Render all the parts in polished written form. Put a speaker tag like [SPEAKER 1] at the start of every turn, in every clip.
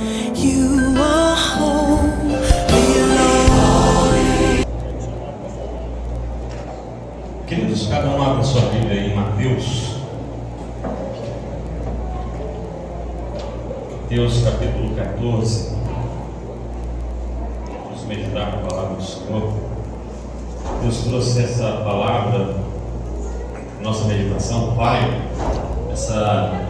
[SPEAKER 1] You are holy, Lord.
[SPEAKER 2] Queridos, cada um abre sua Bíblia em Mateus. Mateus capítulo 14. Vamos meditar na palavra do Senhor. Deus trouxe essa palavra, nossa meditação. Pai, essa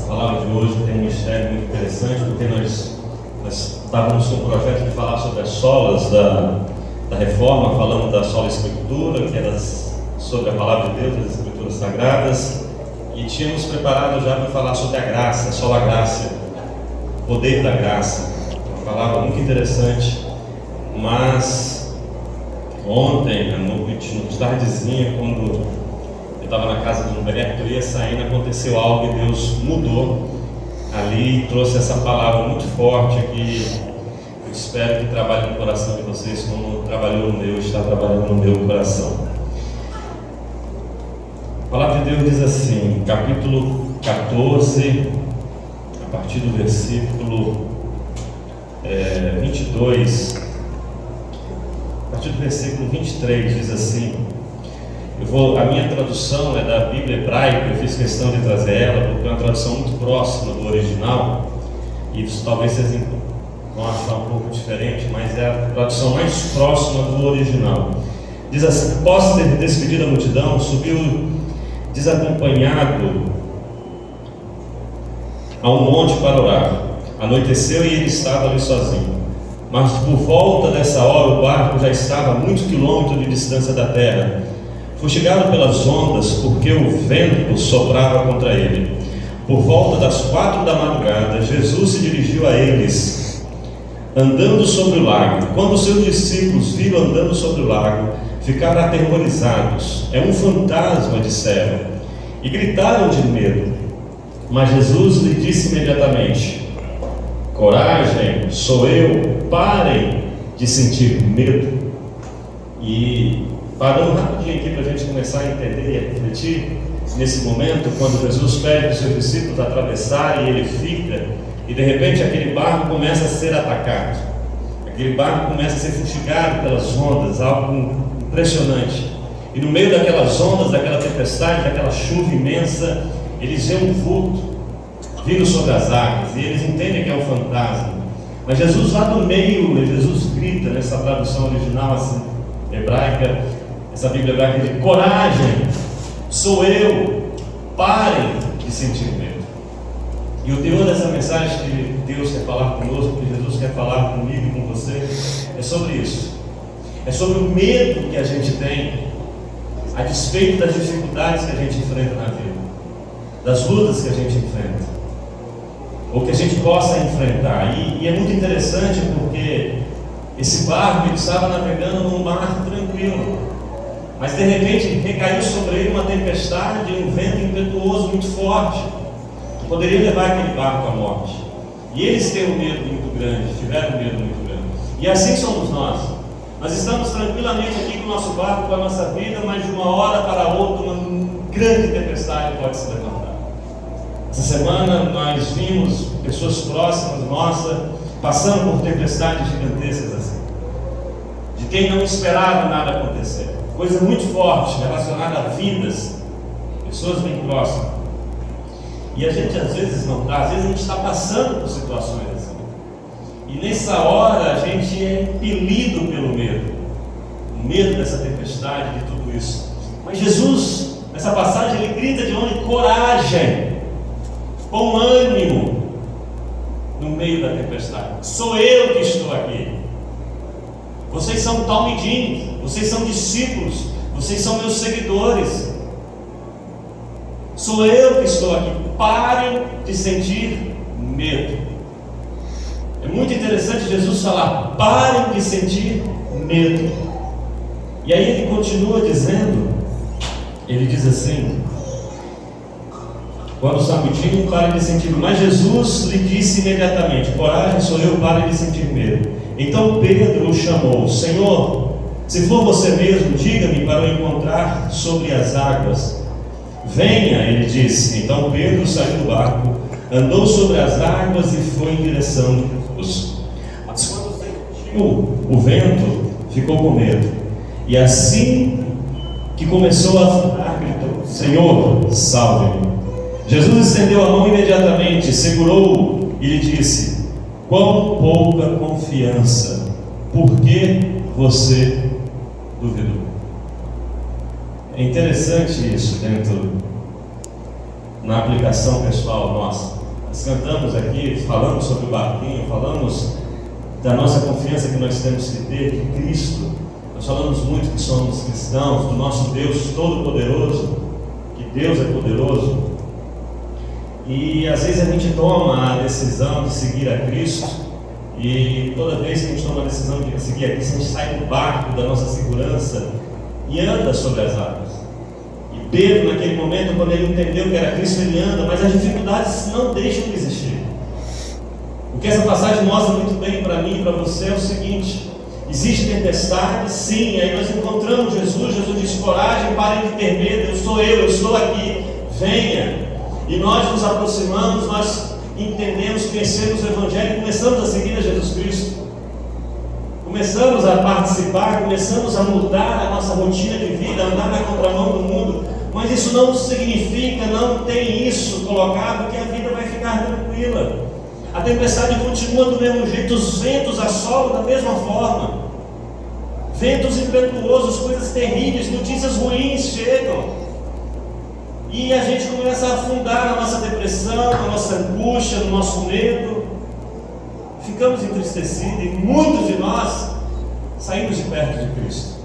[SPEAKER 2] palavra de hoje tem um mistério muito interessante, porque nós estávamos com o projeto de falar sobre as solas da Reforma, falando da sola Escritura, que era sobre a palavra de Deus, as Escrituras Sagradas, e tínhamos preparado já para falar sobre a graça, a sola graça, o poder da graça, uma palavra muito interessante. Mas ontem, no tardezinha, quando eu estava na casa do Humberto, eu ia saindo, aconteceu algo e Deus mudou ali e trouxe essa palavra muito forte que eu espero que trabalhe no coração de vocês como trabalhou no meu, está trabalhando no meu coração. A palavra de Deus diz assim, capítulo 14, a partir do versículo 22, a partir do versículo 23, diz assim. A minha tradução é da Bíblia hebraica, eu fiz questão de trazer ela, porque é uma tradução muito próxima do original, e talvez vocês vão achar um pouco diferente, mas é a tradução mais próxima do original. Diz assim: após ter despedido a multidão, subiu desacompanhado a um monte para orar. Anoiteceu e ele estava ali sozinho. Mas por volta dessa hora o barco já estava a muitos quilômetros de distância da terra, fustigado pelas ondas, porque o vento soprava contra ele. Por volta das 4 da madrugada, Jesus se dirigiu a eles, andando sobre o lago. Quando os seus discípulos viram andando sobre o lago, ficaram aterrorizados. É um fantasma, disseram, e gritaram de medo. Mas Jesus lhe disse imediatamente: coragem, sou eu, parem de sentir medo. E parando rapidinho aqui para a gente começar a entender e a refletir nesse momento, quando Jesus pede os seus discípulos atravessarem e ele fica, e de repente aquele barco começa a ser atacado, aquele barco começa a ser fustigado pelas ondas, algo impressionante. E no meio daquelas ondas, daquela tempestade, daquela chuva imensa, eles veem um vulto vindo sobre as águas e eles entendem que é um fantasma. Mas Jesus lá no meio, Jesus grita nessa tradução original assim, hebraica, essa Bíblia hebraica diz: coragem, sou eu, parem de sentir medo. E o teor dessa mensagem que Deus quer falar conosco, que Jesus quer falar comigo e com você, é sobre isso. É sobre o medo que a gente tem a despeito das dificuldades que a gente enfrenta na vida, das lutas que a gente enfrenta, ou que a gente possa enfrentar. E é muito interessante porque esse barco ele estava navegando num mar tranquilo, mas de repente recaiu sobre ele uma tempestade, um vento impetuoso muito forte, que poderia levar aquele barco à morte. E eles têm um medo muito grande, tiveram um medo muito grande. E assim somos nós. Nós estamos tranquilamente aqui com o nosso barco, com a nossa vida, mas de uma hora para outra uma grande tempestade pode se levantar. Essa semana nós vimos pessoas próximas nossas passando por tempestades gigantescas assim, de quem não esperava nada acontecer, coisa muito forte relacionada a vidas, pessoas bem próximas. E a gente às vezes não está, às vezes a gente está passando por situações assim, e nessa hora a gente é impelido pelo medo, o medo dessa tempestade, de tudo isso. Mas Jesus, nessa passagem, ele grita de onde? Coragem, com ânimo, no meio da tempestade. Sou eu que estou aqui. Vocês são talmidim, vocês são discípulos, vocês são meus seguidores. Sou eu que estou aqui. Parem de sentir medo. É muito interessante Jesus falar: parem de sentir medo. E aí ele continua dizendo, ele diz assim: quando o sacudiram, parem de sentir medo. Mas Jesus lhe disse imediatamente: coragem, sou eu, parem de sentir medo. Então Pedro o chamou: Senhor, se for você mesmo, diga-me para eu encontrar sobre as águas. Venha, ele disse. Então Pedro saiu do barco, andou sobre as águas e foi em direção de Jesus. Mas quando sentiu o vento, ficou com medo. E assim que começou a afundar, gritou: Senhor, salve-me. Jesus estendeu a mão imediatamente, segurou-o e lhe disse: quão pouca confiança, por que você duvidou? É interessante isso na aplicação pessoal nossa. Nós cantamos aqui, falamos sobre o barquinho, falamos da nossa confiança que nós temos que ter, que Cristo, nós falamos muito que somos cristãos, do nosso Deus Todo-Poderoso, que Deus é poderoso, e às vezes a gente toma a decisão de seguir a Cristo, e toda vez que a gente toma a decisão de seguir a Cristo, a gente sai do barco da nossa segurança e anda sobre as águas. E Pedro, naquele momento, quando ele entendeu que era Cristo, ele anda, mas as dificuldades não deixam de existir. O que essa passagem mostra muito bem para mim e para você é o seguinte: existe tempestade, sim, aí nós encontramos Jesus diz: coragem, parem de ter medo, eu estou aqui, venha. E nós nos aproximamos, nós entendemos, conhecemos o Evangelho e começamos a seguir a Jesus Cristo. Começamos a participar, começamos a mudar a nossa rotina de vida, a andar na contramão do mundo, mas isso não significa, não tem isso colocado que a vida vai ficar tranquila. A tempestade continua do mesmo jeito, os ventos assolam da mesma forma, ventos impetuosos, coisas terríveis, notícias ruins chegam, e a gente começa a afundar na nossa depressão, na nossa angústia, no nosso medo, ficamos entristecidos, e muitos de nós saímos de perto de Cristo.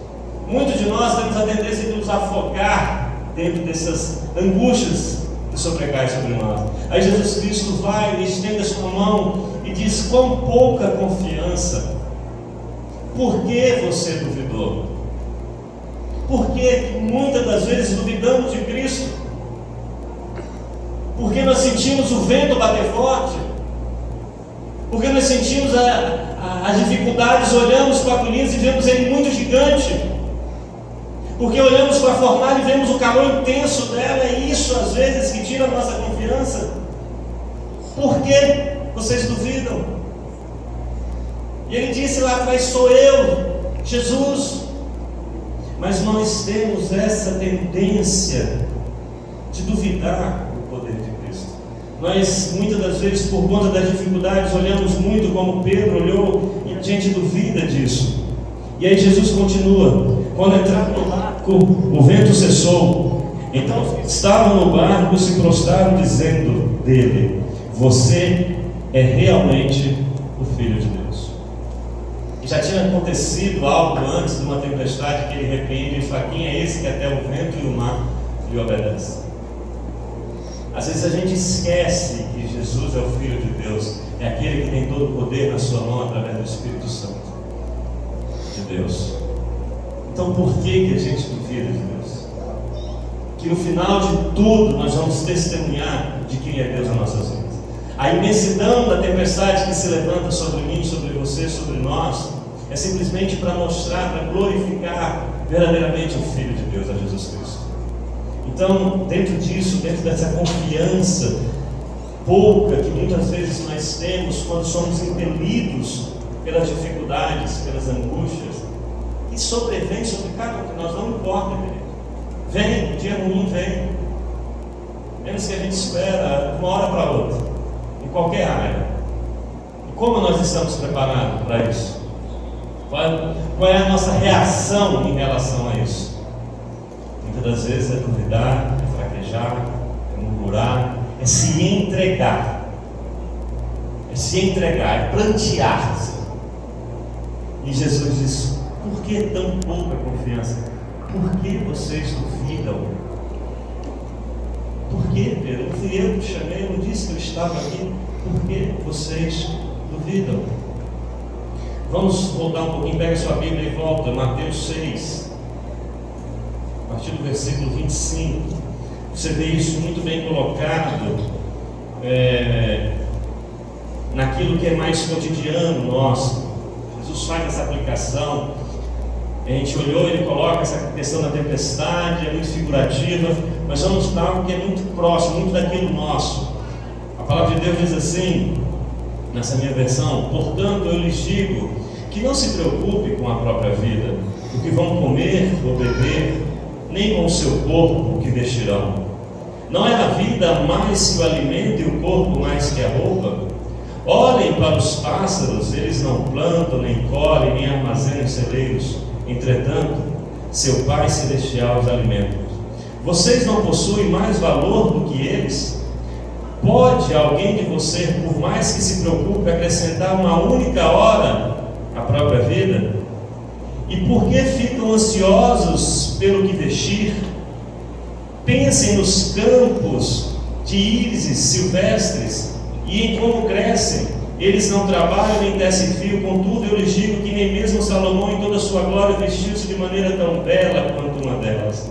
[SPEAKER 2] Muitos de nós temos a tendência de nos afogar dentro dessas angústias que sobrecaem sobre nós. Aí Jesus Cristo vai e estende a sua mão e diz: quão pouca confiança, por que você duvidou? Por que muitas das vezes duvidamos de Cristo? Porque nós sentimos o vento bater forte, porque nós sentimos as dificuldades, olhamos para a colina e vemos ele muito gigante, porque olhamos para a fornalha e vemos o calor intenso dela, e isso às vezes que tira a nossa confiança. Por que vocês duvidam? E ele disse lá atrás: sou eu, Jesus. Mas nós temos essa tendência de duvidar do poder de Cristo. Nós muitas das vezes, por conta das dificuldades, olhamos muito como Pedro olhou, e a gente duvida disso. E aí Jesus continua: quando entraram no barco, o vento cessou. Então estavam no barco, se prostraram, dizendo dele: você é realmente o Filho de Deus. E já tinha acontecido algo antes de uma tempestade, que ele repreende e fala: quem é esse que até o vento e o mar lhe obedecem? Às vezes a gente esquece que Jesus é o Filho de Deus, é aquele que tem todo o poder na sua mão através do Espírito Santo de Deus. Então por que a gente duvida de Deus? Que no final de tudo nós vamos testemunhar de quem é Deus nas nossas vidas. A imensidão da tempestade que se levanta sobre mim, sobre você, sobre nós, é simplesmente para mostrar, para glorificar verdadeiramente o Filho de Deus, a Jesus Cristo. Então, dentro disso, dentro dessa confiança pouca que muitas vezes nós temos quando somos impelidos pelas dificuldades, pelas angústias, que sobrevém sobre cada um de nós, não importa, querido. Vem, o dia ruim vem, menos que a gente espera, de uma hora para outra, em qualquer área. E como nós estamos preparados para isso? Qual é a nossa reação em relação a isso? Muitas das vezes é duvidar, é fraquejar, é murmurar, é se entregar. É se entregar, é plantear-se. E Jesus diz: por que tão pouca confiança? Por que vocês duvidam? Por que, Pedro? Não fui eu que te chamei, eu não disse que eu estava aqui. Por que vocês duvidam? Vamos voltar um pouquinho, pega sua Bíblia e volta, Mateus 6, a partir do versículo 25. Você vê isso muito bem colocado naquilo que é mais cotidiano nosso. Jesus faz essa aplicação. A gente olhou, ele coloca essa questão da tempestade, é muito figurativa, mas vamos para algo que é muito próximo, muito daquilo nosso. A palavra de Deus diz assim, nessa minha versão: portanto eu lhes digo que não se preocupe com a própria vida, o que vão comer ou beber, nem com o seu corpo o que vestirão. Não é a vida mais que o alimento e o corpo mais que a roupa? Olhem para os pássaros, eles não plantam, nem colhem, nem armazenam em celeiros. Entretanto, seu Pai Celestial os alimenta. Vocês não possuem mais valor do que eles? Pode alguém de vocês, por mais que se preocupe, acrescentar uma única hora à própria vida? E por que ficam ansiosos pelo que vestir? Pensem nos campos de írises silvestres e em como crescem. Eles não trabalham nem tecem fio, contudo eu lhes digo que nem mesmo Salomão em toda a sua glória vestiu-se de maneira tão bela quanto uma delas.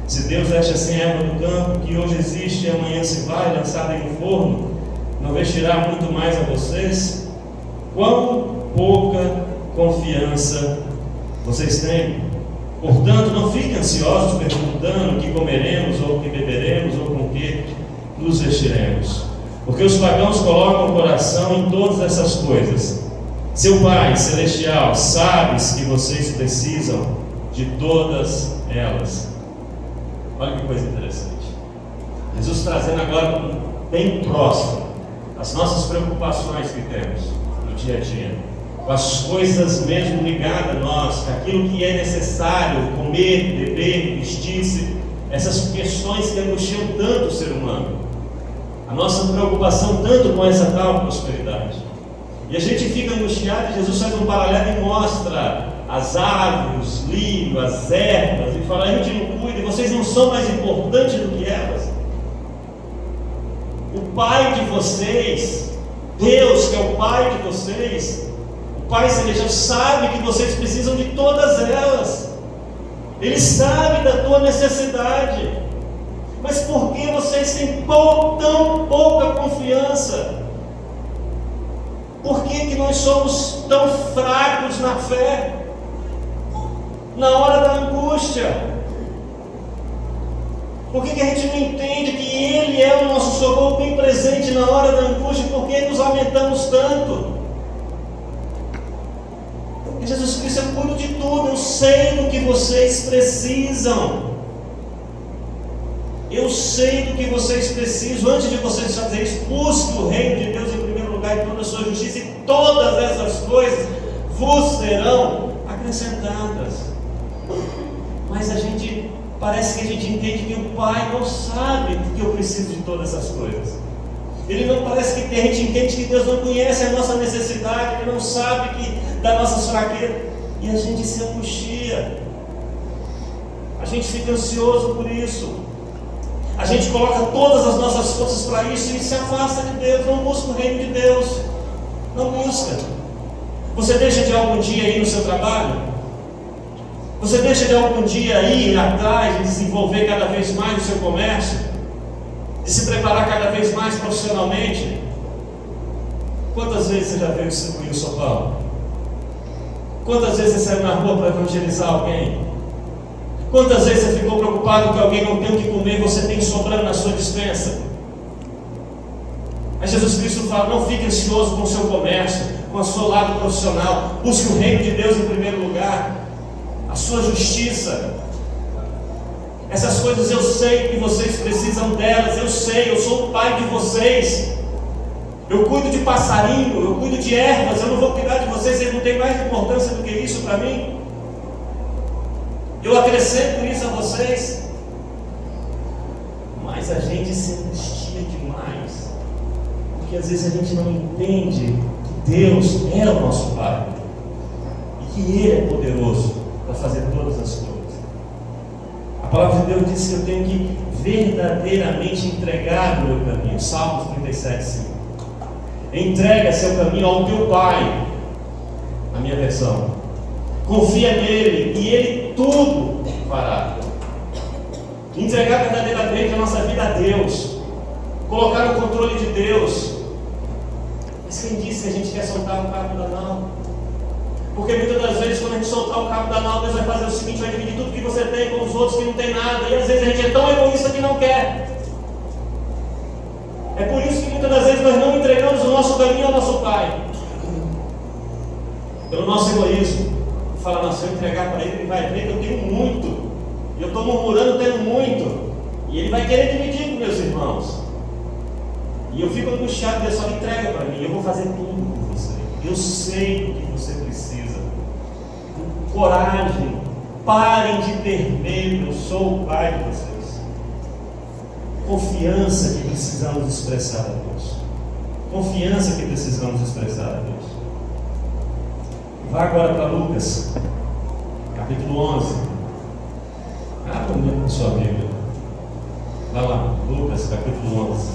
[SPEAKER 2] Se Deus veste assim a erva do campo, que hoje existe e amanhã se vai, lançada em um forno, não vestirá muito mais a vocês? Quão pouca confiança vocês têm! Portanto, não fiquem ansiosos perguntando o que comeremos, ou o que beberemos, ou com o que nos vestiremos. Porque os pagãos colocam o coração em todas essas coisas. Seu Pai Celestial sabe que vocês precisam de todas elas. Olha que coisa interessante. Jesus trazendo agora bem próximo as nossas preocupações que temos no dia a dia, com as coisas mesmo ligadas a nós, com aquilo que é necessário comer, beber, vestir-se, essas questões que angustiam tanto o ser humano. A nossa preocupação tanto com essa tal prosperidade. E a gente fica angustiado e Jesus faz um paralelo e mostra as aves, os lírios, as ervas, e fala: a gente não cuida, e vocês não são mais importantes do que elas. O Pai de vocês, Deus que é o Pai de vocês, o Pai Celestial, sabe que vocês precisam de todas elas. Ele sabe da tua necessidade. Mas por que vocês têm tão pouca confiança? Por que nós somos tão fracos na fé? Na hora da angústia? Por que a gente não entende que Ele é o nosso socorro bem presente na hora da angústia? Por que nos lamentamos tanto? Porque Jesus Cristo, eu cuido de tudo, eu sei do que vocês precisam. Eu sei do que vocês precisam. Antes de vocês fazerem isso, busque o reino de Deus em primeiro lugar e toda a sua justiça, e todas essas coisas vos serão acrescentadas. Mas parece que a gente entende que o Pai não sabe que eu preciso de todas essas coisas. Ele não parece que a gente entende que Deus não conhece a nossa necessidade, Ele não sabe das nossas fraquezas, e a gente se angustia, a gente fica ansioso por isso. A gente coloca todas as nossas forças para isso e se afasta de Deus, não busca o reino de Deus, não busca. Você deixa de algum dia ir no seu trabalho? Você deixa de algum dia ir atrás de desenvolver cada vez mais o seu comércio? De se preparar cada vez mais profissionalmente? Quantas vezes você já veio distribuir o São Paulo? Quantas vezes você saiu na rua para evangelizar alguém? Quantas vezes você ficou preocupado que alguém não tem o que comer e você tem sobrando na sua despensa? Mas Jesus Cristo fala: não fique ansioso com o seu comércio, com o seu lado profissional. Busque o reino de Deus em primeiro lugar, a sua justiça. Essas coisas eu sei que vocês precisam delas, eu sei, eu sou o Pai de vocês. Eu cuido de passarinho, eu cuido de ervas, eu não vou cuidar de vocês, vocês não têm mais importância do que isso para mim? Eu acrescento isso a vocês. Mas a gente se angustia demais, porque às vezes a gente não entende que Deus é o nosso Pai e que Ele é poderoso para fazer todas as coisas. A palavra de Deus diz que eu tenho que verdadeiramente entregar o meu caminho. Salmos 37:5. Entrega seu caminho ao teu Pai. A minha versão. Confia nele e Ele tudo fará. Entregar verdadeiramente a nossa vida a Deus, colocar no controle de Deus. Mas quem disse que a gente quer soltar o cabo da nau? Porque muitas das vezes, quando a gente soltar o cabo da nau, Deus vai fazer o seguinte: vai dividir tudo que você tem com os outros que não tem nada. E às vezes a gente é tão egoísta que não quer. É por isso que muitas das vezes nós nosso caminho ao nosso pai. Pelo nosso egoísmo. Fala, se eu entregar para ele, ele vai ver que eu tenho muito. E eu estou murmurando tendo muito. E ele vai querer dividir com meus irmãos. E eu fico angustiado, Deus só entrega para mim. Eu vou fazer tudo por você. Eu sei do que você precisa. Coragem. Parem de ter medo. Eu sou o pai de vocês. Confiança que precisamos expressar a Deus. Confiança que precisamos expressar a Deus. Vá agora para Lucas, capítulo 11. Abra mesmo a sua Bíblia. Vá lá, Lucas, capítulo 11.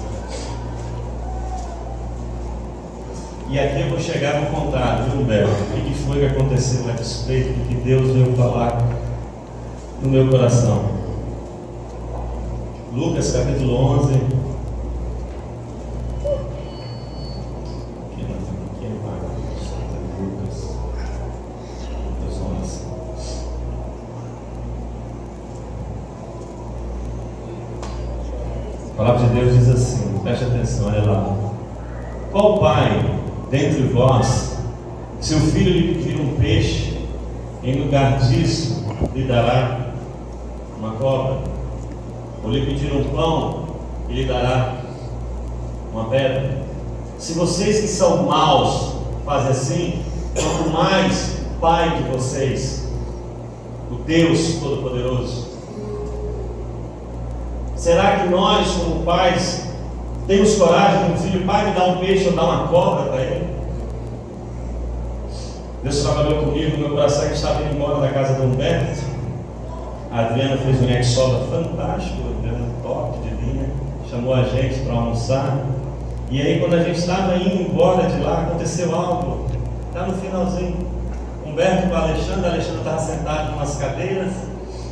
[SPEAKER 2] E aqui eu vou chegar a contar, viu, Humberto? O que foi que aconteceu a respeito do que Deus veio falar no meu coração. Lucas, capítulo 11. A palavra de Deus diz assim, preste atenção, olha lá. Qual pai dentre vós, se o filho lhe pedir um peixe, em lugar disso lhe dará uma cobra? Ou lhe pedir um pão, e lhe dará uma pedra? Se vocês que são maus fazem assim, quanto mais o Pai de vocês, o Deus Todo-Poderoso. Será que nós, como pais, temos coragem de um filho, pai, me dar um peixe ou dar uma cobra para ele? Deus trabalhou comigo, meu coração que estava indo embora da casa do Humberto. A Adriana fez um yakisoba fantástico, Adriana top de linha, chamou a gente para almoçar. E aí, quando a gente estava indo embora de lá, aconteceu algo. Está no finalzinho. Humberto com a Alexandra estava sentado em umas cadeiras.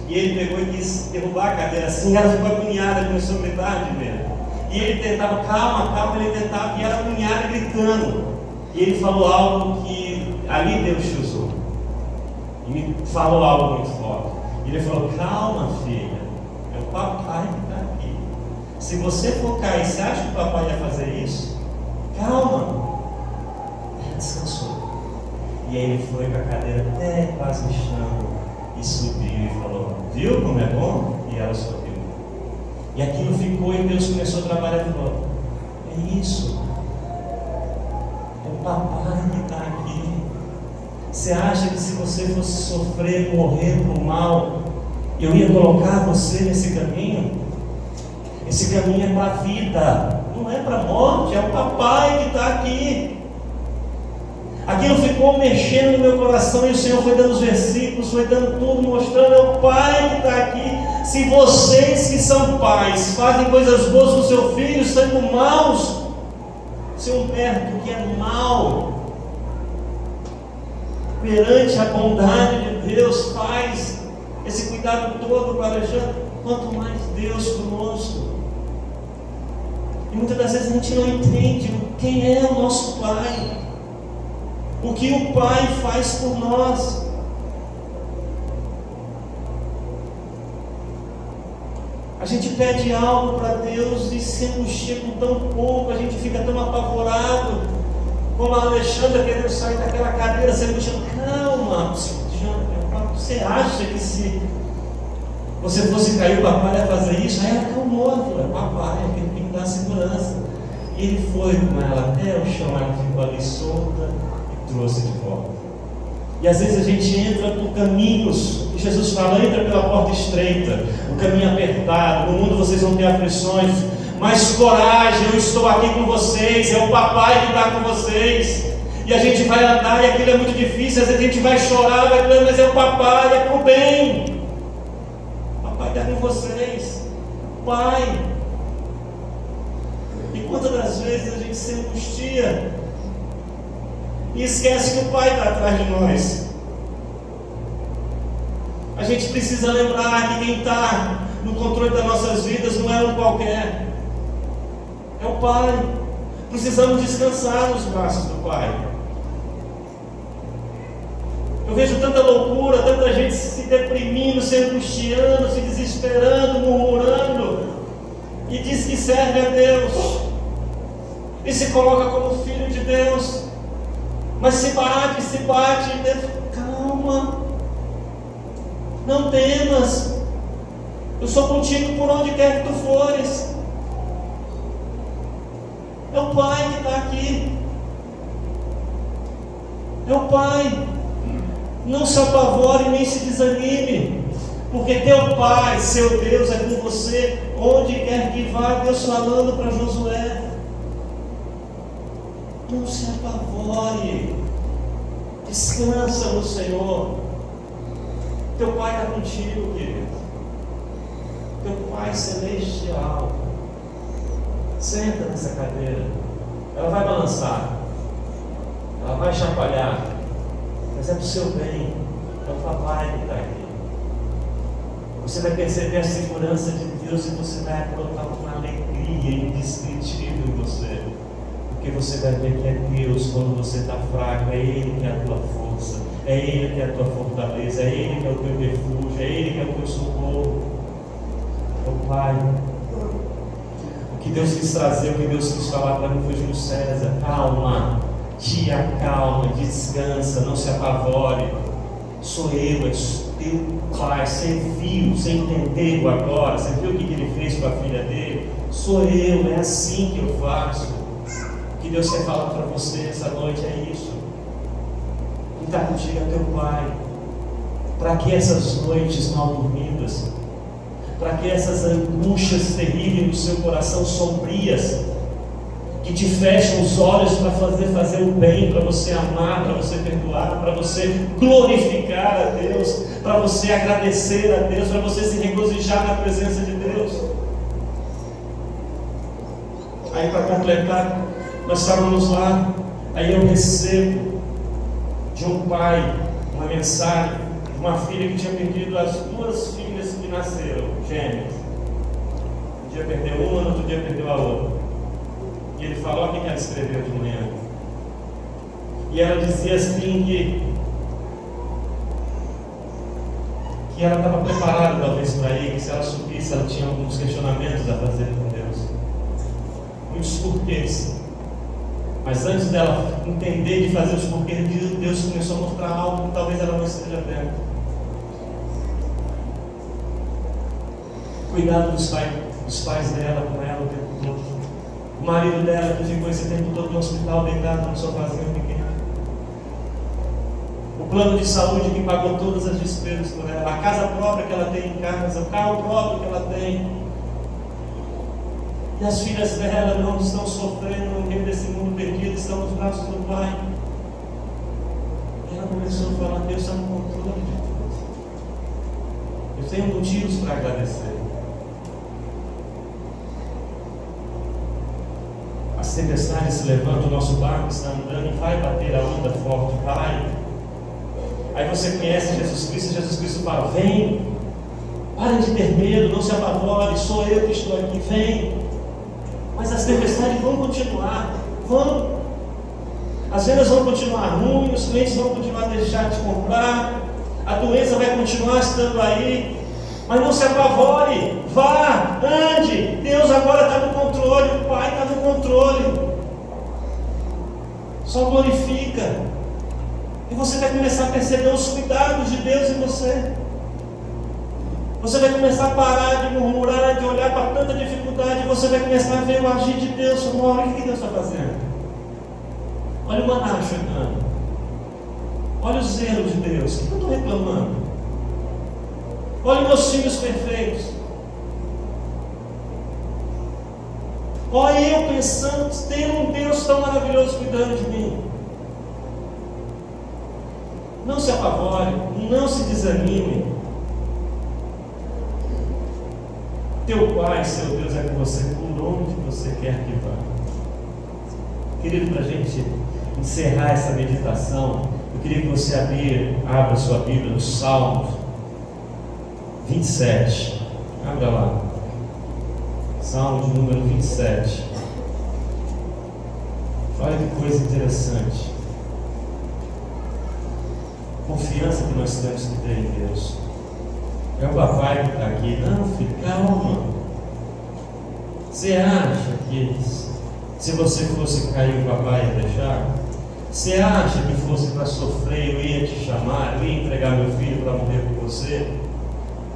[SPEAKER 2] E ele pegou e quis derrubar a cadeira assim, ela ficou agoniada, começou a gritar de medo. E ele tentava, calma, ele tentava, e ela agoniada gritando. E ele falou algo que ali Deus te usou. E me falou algo muito forte. Ele falou, calma filha, é o papai que está aqui. Se você for cair, você acha que o papai ia fazer isso? Calma. Ela descansou. E aí ele foi com a cadeira até quase no chão. E subiu e falou, viu como é bom? E ela subiu. E aquilo ficou e Deus começou a trabalhar de volta. É isso. É o papai que está aqui. Você acha que se você fosse sofrer, morrer por mal, eu ia colocar você nesse caminho? Esse caminho é para a vida, não é para a morte, é o papai que está aqui. Aquilo ficou mexendo no meu coração e o Senhor foi dando os versículos, foi dando tudo, mostrando, é o Pai que está aqui. Se vocês que são pais fazem coisas boas com seu filho, sendo maus, seu Humberto que é mau, perante a bondade de Deus, faz esse cuidado todo com a Alexandre, quanto mais Deus conosco. E muitas das vezes a gente não entende quem é o nosso Pai. O que o Pai faz por nós. A gente pede algo para Deus e se angustia com tão pouco, a gente fica tão apavorado, como a Alexandra querendo sair daquela cadeira, se angustiando. Calma, você acha que se você fosse cair, o papai ia fazer isso? Aí ela acalmou, ela falou, papai, ele tem que dar segurança. E ele foi com ela até o chão, ela ficou ali solta, trouxe de volta. E às vezes a gente entra por caminhos, e Jesus fala, entra pela porta estreita, o caminho apertado, no mundo vocês vão ter aflições, mas coragem, eu estou aqui com vocês, é o papai que está com vocês. E a gente vai andar e aquilo é muito difícil, às vezes a gente vai chorar, vai doer, mas é o papai, é pro bem. O papai está com vocês, Pai. E quantas das vezes a gente se angustia e esquece que o Pai está atrás de nós. A gente precisa lembrar que quem está no controle das nossas vidas não é um qualquer, é o Pai. Precisamos descansar nos braços do Pai. Eu vejo tanta loucura, tanta gente se deprimindo, se angustiando, se desesperando, murmurando, e diz que serve a Deus, e se coloca como filho de Deus. Mas se bate, Deus, calma, não temas, eu sou contigo por onde quer que tu fores. É o Pai que está aqui, é o Pai. Não se apavore nem se desanime, porque teu Pai, seu Deus, é com você onde quer que vá. Deus falando para Josué: não se apavore, descansa no Senhor. Teu Pai está contigo, querido. Teu Pai celestial. Senta nessa cadeira. Ela vai balançar, ela vai chacoalhar, mas é do seu bem. É o papai que está aqui. Você vai perceber a segurança de Deus e você vai colocar uma alegria indescritível em você. Porque você vai ver que é Deus quando você está fraco, é Ele que é a tua força, é Ele que é a tua fortaleza, é Ele que é o teu refúgio, é Ele que é o teu socorro. É o Pai. O que Deus quis trazer, o que Deus quis falar para mim foi: Júlio César, calma, te acalma, descansa, não se apavore. Sou eu, é teu Pai. Você viu, você entendeu agora, você viu o que Ele fez com a filha dele? Sou eu, é assim que eu faço. O que Deus quer falar para você essa noite é isso. Quem está contigo é teu Pai. Para que essas noites mal dormidas, para que essas angústias terríveis do seu coração, sombrias, que te fecham os olhos para fazer o bem, para você amar, para você perdoar, para você glorificar a Deus, para você agradecer a Deus, para você se regozijar na presença de Deus. Aí, para completar, nós estávamos lá, aí eu recebo de um pai uma mensagem de uma filha que tinha perdido as duas filhas que nasceram, gêmeas. Um dia perdeu uma, no outro dia perdeu a outra. E ele falou: olha o que ela escreveu de manhã. E ela dizia assim que ela estava preparada talvez para ir, que se ela subisse ela tinha alguns questionamentos a fazer com Deus, muitos porquês. Mas antes dela entender de fazer os porquês, Deus começou a mostrar algo que talvez ela não esteja vendo. Cuidado dos pais dela com ela o tempo todo. O marido dela que ficou esse tempo todo no hospital, deitado no sofazinho pequeno. O plano de saúde que pagou todas as despesas por ela. A casa própria que ela tem em casa, o carro próprio que ela tem. E as filhas dela não estão sofrendo no meio desse mundo perdido, estão nos braços do Pai. E ela começou a falar: Deus está no controle de tudo. Eu tenho motivos para agradecer. As tempestades se levantam, o nosso barco está andando e vai bater a onda forte, vai. Aí você conhece Jesus Cristo fala: vem, parem de ter medo, não se apavore, sou eu que estou aqui, vem. Mas as tempestades vão continuar, vão. As vendas vão continuar ruins, os clientes vão continuar a deixar de comprar, a doença vai continuar estando aí. Mas não se apavore, vá, ande. Deus agora está no controle, o Pai está no controle. Só glorifica. E você vai começar a perceber os cuidados de Deus em você. Você vai começar a parar de murmurar, de olhar para tanta dificuldade. Você vai começar a ver o agir de Deus. Olha o que Deus está fazendo. Olha o maná chegando. Olha o zelo de Deus. O que eu estou reclamando? Olha meus filhos perfeitos. Olha eu pensando ter um Deus tão maravilhoso cuidando de mim. Não se apavore, não se desanime. Teu Pai, seu Deus, é com você por onde você quer que vá. Querido, para a gente encerrar essa meditação, eu queria que você abra a sua Bíblia no Salmos 27. Abra lá. Salmo de número 27. Olha que coisa interessante. Confiança que nós temos que ter em Deus. É o papai que está aqui. Não, filho, calma. Você Se você fosse cair, o papai ia deixar? Você acha que fosse para sofrer, eu ia te chamar, eu ia entregar meu filho para morrer por você?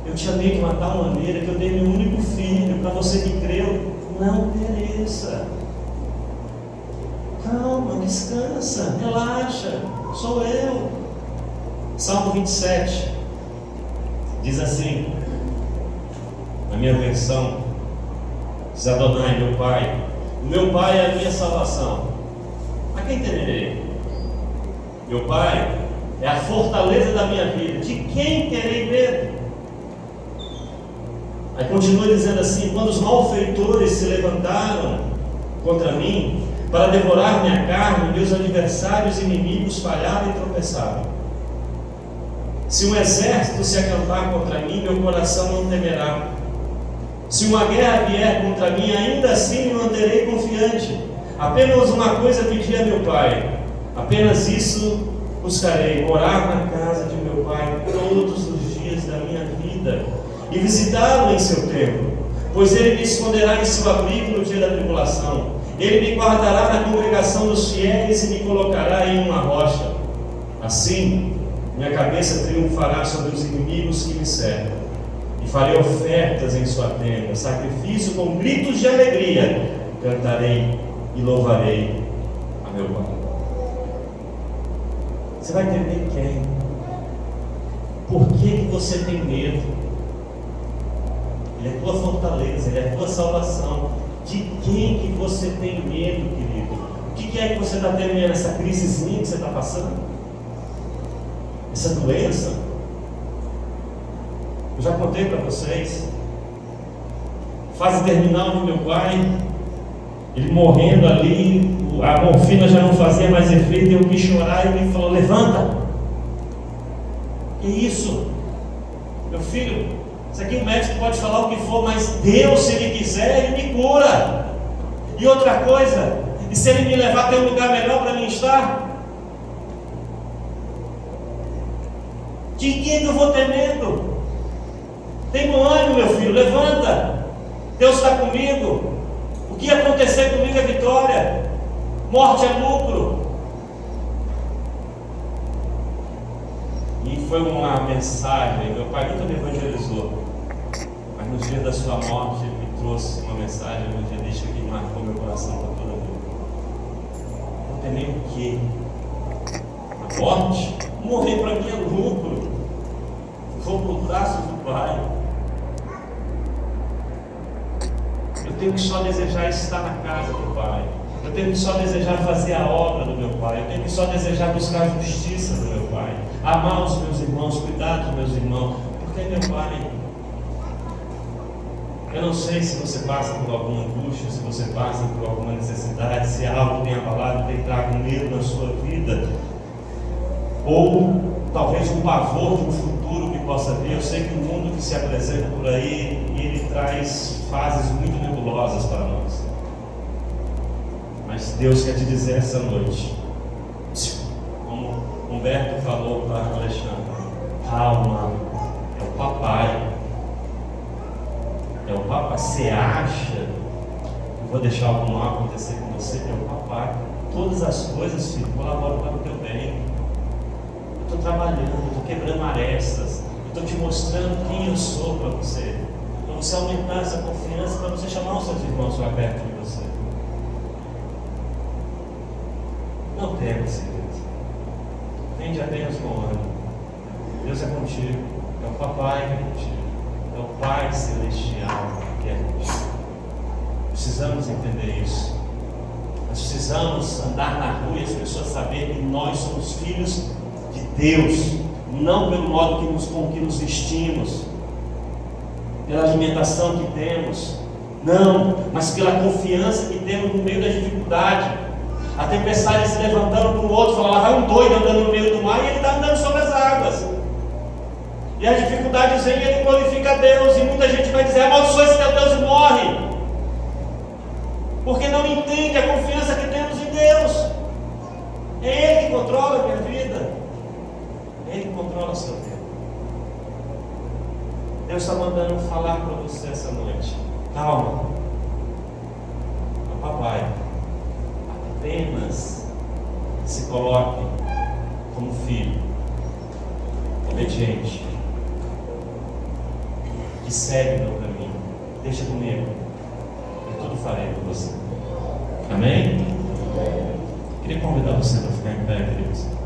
[SPEAKER 2] Eu te amei de uma tal maneira que eu dei meu único filho para você que creu não pereça. Calma, descansa, relaxa, sou eu. Salmo 27 diz assim, na minha versão, diz Adonai, meu Pai, o meu Pai é a minha salvação. A quem temerei? Meu Pai é a fortaleza da minha vida. De quem terei medo? Aí continua dizendo assim: quando os malfeitores se levantaram contra mim para devorar minha carne, meus adversários e inimigos falharam e tropeçaram. Se um exército se acampar contra mim, meu coração não temerá. Se uma guerra vier contra mim, ainda assim me manterei confiante. Apenas uma coisa pedi a meu Pai, apenas isso buscarei: morar na casa de meu Pai todos os dias da minha vida e visitá-lo em seu templo, pois ele me esconderá em seu abrigo no dia da tribulação. Ele me guardará na congregação dos fiéis e me colocará em uma rocha. Assim, minha cabeça triunfará sobre os inimigos que me cercam, e farei ofertas em sua tenda, sacrifício com gritos de alegria, cantarei e louvarei a meu Pai. Você vai temer quem? Por que você tem medo? Ele é tua fortaleza, Ele é tua salvação. De quem que você tem medo, querido? O que é que você está temendo? Essa crisezinha que você está passando? Essa doença? Eu já contei para vocês. Fase terminal do meu pai, ele morrendo ali, a morfina já não fazia mais efeito, eu quis chorar e ele falou: levanta. Que isso? Meu filho, isso aqui o médico pode falar o que for, mas Deus, se Ele quiser, Ele me cura. E outra coisa, e se Ele me levar até um lugar melhor para mim estar? De quem eu vou ter medo? Tem bom ânimo, meu filho, levanta. Deus está comigo. O que acontecer comigo é vitória. Morte é lucro. E foi uma mensagem. Meu pai nunca me evangelizou, mas no dia da sua morte ele me trouxe uma mensagem no dia deste que marcou meu coração para toda a vida. Não tem nem o quê? A morte? Morrer para mim é lucro. Vou para os braços do Pai. Eu tenho que só desejar estar na casa do Pai. Eu tenho que só desejar fazer a obra do meu Pai. Eu tenho que só desejar buscar a justiça do meu Pai, amar os meus irmãos, cuidar dos meus irmãos, porque é meu Pai. Eu não sei se você passa por alguma angústia, se você passa por alguma necessidade, se algo tem abalado, tem trago medo na sua vida, ou talvez um pavor de um futuro que possa vir. Eu sei que o mundo que se apresenta por aí, ele traz fases muito nebulosas para nós. Mas Deus quer te dizer essa noite, como Humberto falou para Alexandre: calma, é o papai. É o papai. Você acha que eu vou deixar algo mal acontecer com você? É o papai. Todas as coisas, filho, colaboram para o teu bem. Eu estou trabalhando, eu estou quebrando arestas, eu estou te mostrando quem eu sou para você aumentar essa confiança, para você chamar os seus irmãos para perto de você. Não temas, querido. Tende apenas com ânimo. Deus é contigo. É o papai que é contigo. É o Pai Celestial que é contigo. Precisamos entender isso. Nós precisamos andar na rua e as pessoas saberem que nós somos filhos de Deus, não pelo modo com que nos vestimos, pela alimentação que temos, não, mas pela confiança que temos no meio da dificuldade. A tempestade se levantando para o outro, falando: lá vai um doido andando no meio do mar, e ele está andando sobre as águas. E as dificuldades vêm e ele glorifica a Deus, e muita gente vai dizer: amaldiçoa esse teu Deus e morre, porque não entende a confiança que temos em Deus. É Ele que controla a minha vida, é Ele que controla o seu tempo. Deus está mandando falar para você essa noite: calma, é o papai. coloque como filho obediente, que segue o meu caminho. Deixa comigo, eu tudo farei por você. Amém? Queria convidar você para ficar em pé, queridos.